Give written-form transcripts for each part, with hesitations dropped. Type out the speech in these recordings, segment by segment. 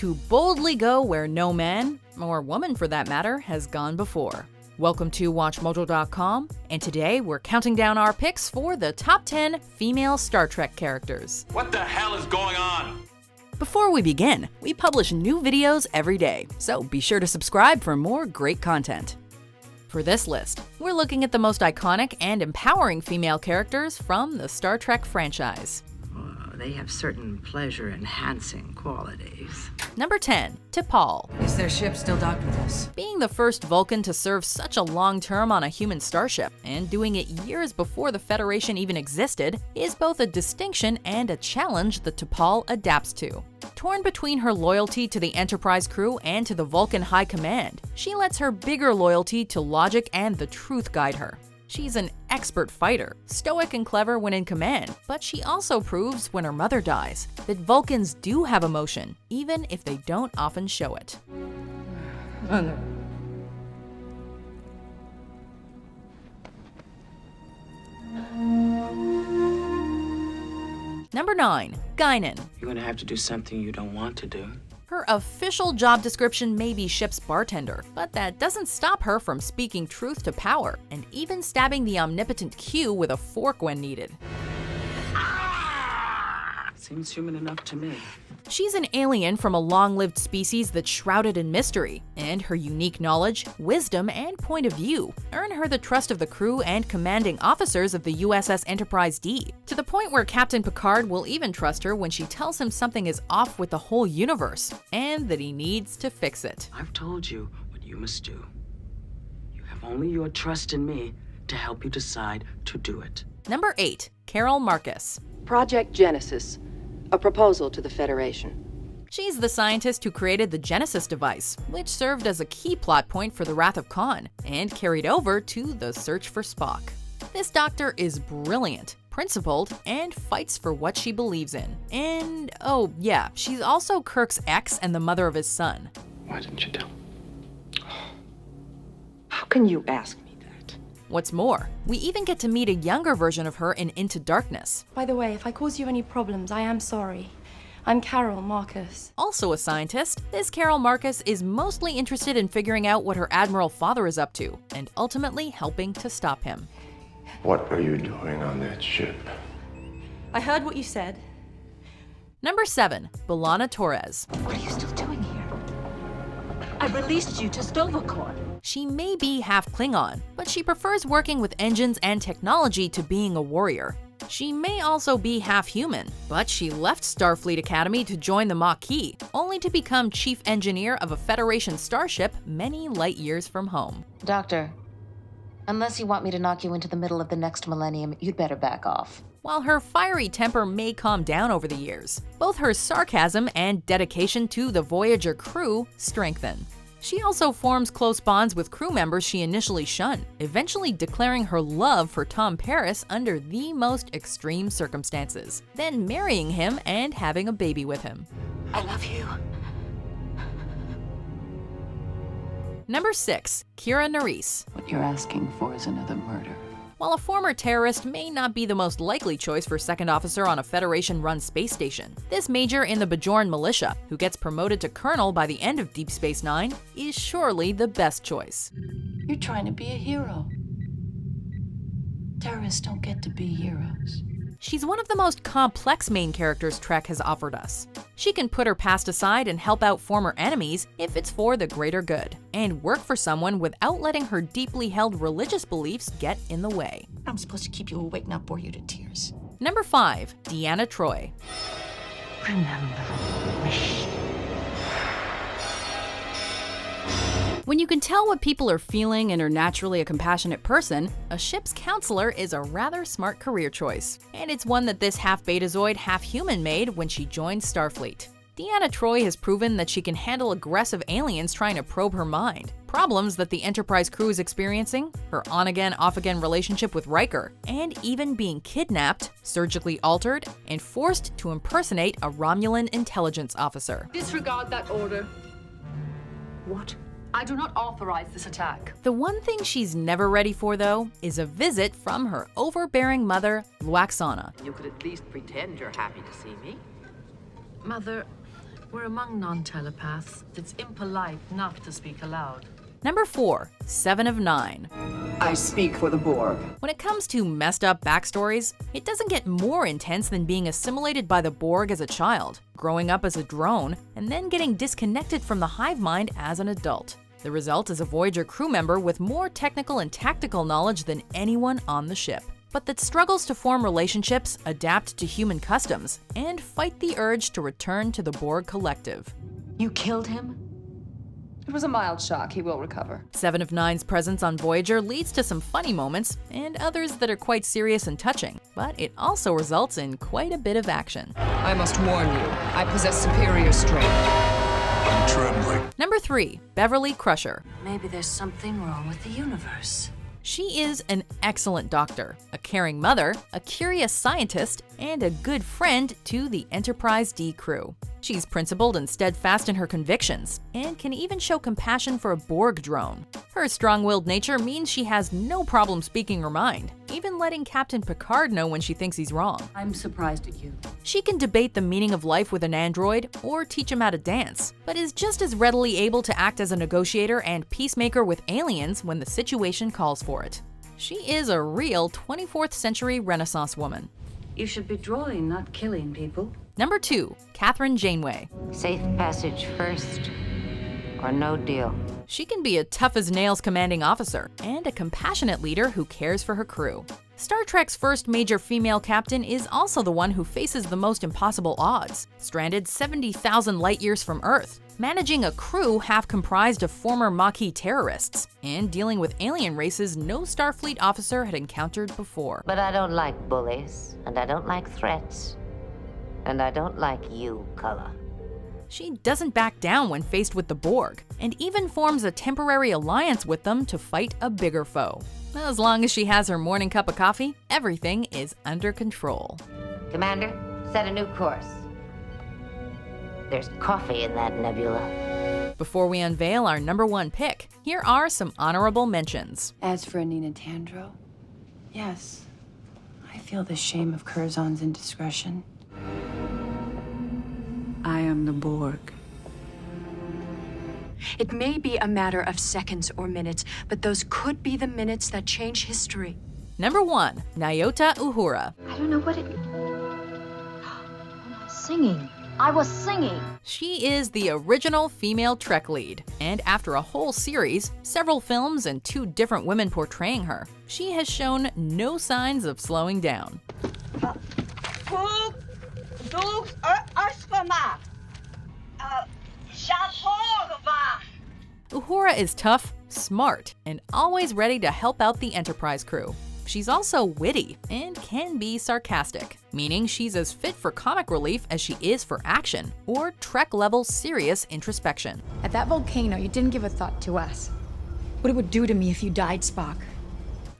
to boldly go where no man, or woman for that matter, has gone before. Welcome to WatchMojo.com, and today we're counting down our picks for the top 10 female Star Trek characters. What the hell is going on? Before we begin, we publish new videos every day, so be sure to subscribe for more great content. For this list, we're looking at the most iconic and empowering female characters from the Star Trek franchise. They have certain pleasure-enhancing qualities. Number 10, T'Pol. Is their ship still docked with us? Being the first Vulcan to serve such a long term on a human starship, and doing it years before the Federation even existed, is both a distinction and a challenge that T'Pol adapts to. Torn between her loyalty to the Enterprise crew and to the Vulcan High Command, she lets her bigger loyalty to logic and the truth guide her. She's an expert fighter, stoic and clever when in command, but she also proves when her mother dies that Vulcans do have emotion, even if they don't often show it. Number 9, Guinan. You're gonna have to do something you don't want to do. Her official job description may be ship's bartender, but that doesn't stop her from speaking truth to power, and even stabbing the omnipotent Q with a fork when needed. Seems human enough to me. She's an alien from a long-lived species that's shrouded in mystery, and her unique knowledge, wisdom, and point of view earn her the trust of the crew and commanding officers of the USS Enterprise D, to the point where Captain Picard will even trust her when she tells him something is off with the whole universe, and that he needs to fix it. I've told you what you must do. You have only your trust in me to help you decide to do it. Number 8, Carol Marcus. Project Genesis, a proposal to the Federation. She's the scientist who created the Genesis device, which served as a key plot point for the Wrath of Khan, and carried over to the search for Spock. This doctor is brilliant, principled, and fights for what she believes in. And, oh yeah, she's also Kirk's ex and the mother of his son. Why didn't you tell? How can you ask me that? What's more, we even get to meet a younger version of her in Into Darkness. By the way, if I cause you any problems, I am sorry. I'm Carol Marcus. Also a scientist, this Carol Marcus is mostly interested in figuring out what her Admiral father is up to, and ultimately helping to stop him. What are you doing on that ship? I heard what you said. Number 7, B'Elanna Torres. What are you still doing here? I released you to Stovacor. She may be half Klingon, but she prefers working with engines and technology to being a warrior. She may also be half human, but she left Starfleet Academy to join the Maquis, only to become chief engineer of a Federation starship many light years from home. Doctor, unless you want me to knock you into the middle of the next millennium, you'd better back off. While her fiery temper may calm down over the years, both her sarcasm and dedication to the Voyager crew strengthen. She also forms close bonds with crew members she initially shunned, eventually declaring her love for Tom Paris under the most extreme circumstances, then marrying him and having a baby with him. I love you. Number 6, Kira Nerys. What you're asking for is another murder. While a former terrorist may not be the most likely choice for second officer on a Federation-run space station, this major in the Bajoran militia, who gets promoted to colonel by the end of Deep Space Nine, is surely the best choice. You're trying to be a hero. Terrorists don't get to be heroes. She's one of the most complex main characters Trek has offered us. She can put her past aside and help out former enemies if it's for the greater good, and work for someone without letting her deeply held religious beliefs get in the way. I'm supposed to keep you awake, not bore you to tears. Number 5, Deanna Troi. Remember me. When you can tell what people are feeling and are naturally a compassionate person, a ship's counselor is a rather smart career choice. And it's one that this half-betazoid, half-human made when she joined Starfleet. Deanna Troi has proven that she can handle aggressive aliens trying to probe her mind, problems that the Enterprise crew is experiencing, her on-again, off-again relationship with Riker, and even being kidnapped, surgically altered, and forced to impersonate a Romulan intelligence officer. Disregard that order. What? I do not authorize this attack. The one thing she's never ready for, though, is a visit from her overbearing mother, Lwaxana. You could at least pretend you're happy to see me. Mother, We're among non-telepaths. It's impolite not to speak aloud. Number 4, 7 of 9. I speak for the Borg. When it comes to messed up backstories, it doesn't get more intense than being assimilated by the Borg as a child, growing up as a drone, and then getting disconnected from the hive mind as an adult. The result is a Voyager crew member with more technical and tactical knowledge than anyone on the ship, but that struggles to form relationships, adapt to human customs, and fight the urge to return to the Borg collective. You killed him? It was a mild shock. He will recover. 7 of 9's presence on Voyager leads to some funny moments, and others that are quite serious and touching, but it also results in quite a bit of action. I must warn you, I possess superior strength. I'm trembling. Number 3, Beverly Crusher. Maybe there's something wrong with the universe. She is an excellent doctor, a caring mother, a curious scientist, and a good friend to the Enterprise D crew. She's principled and steadfast in her convictions, and can even show compassion for a Borg drone. Her strong-willed nature means she has no problem speaking her mind, even letting Captain Picard know when she thinks he's wrong. I'm surprised at you. She can debate the meaning of life with an android, or teach him how to dance, but is just as readily able to act as a negotiator and peacemaker with aliens when the situation calls for it. She is a real 24th century Renaissance woman. You should be drawing, not killing people. Number 2, Kathryn Janeway. Safe passage first, or no deal. She can be a tough-as-nails commanding officer, and a compassionate leader who cares for her crew. Star Trek's first major female captain is also the one who faces the most impossible odds, stranded 70,000 light-years from Earth, managing a crew half comprised of former Maquis terrorists, and dealing with alien races no Starfleet officer had encountered before. But I don't like bullies, and I don't like threats, and I don't like you, Cullen. She doesn't back down when faced with the Borg, and even forms a temporary alliance with them to fight a bigger foe. As long as she has her morning cup of coffee, everything is under control. Commander, set a new course. There's coffee in that nebula. Before we unveil our number 1 pick, here are some honorable mentions. As for Anina Tandro, yes, I feel the shame of Curzon's indiscretion. I am the Borg. It may be a matter of seconds or minutes, but those could be the minutes that change history. Number 1, Nyota Uhura. I don't know what it... I'm singing. I was singing. She is the original female Trek lead, and after a whole series, several films, and 2 different women portraying her, she has shown no signs of slowing down. Uhura is tough, smart, and always ready to help out the Enterprise crew. She's also witty and can be sarcastic, meaning she's as fit for comic relief as she is for action or Trek-level serious introspection. At that volcano, you didn't give a thought to us. What it would do to me if you died, Spock.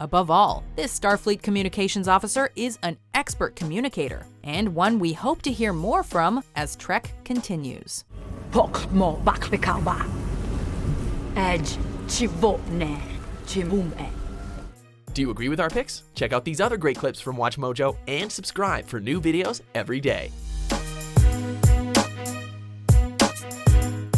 Above all, this Starfleet communications officer is an expert communicator, and one we hope to hear more from as Trek continues. Do you agree with our picks? Check out these other great clips from WatchMojo and subscribe for new videos every day.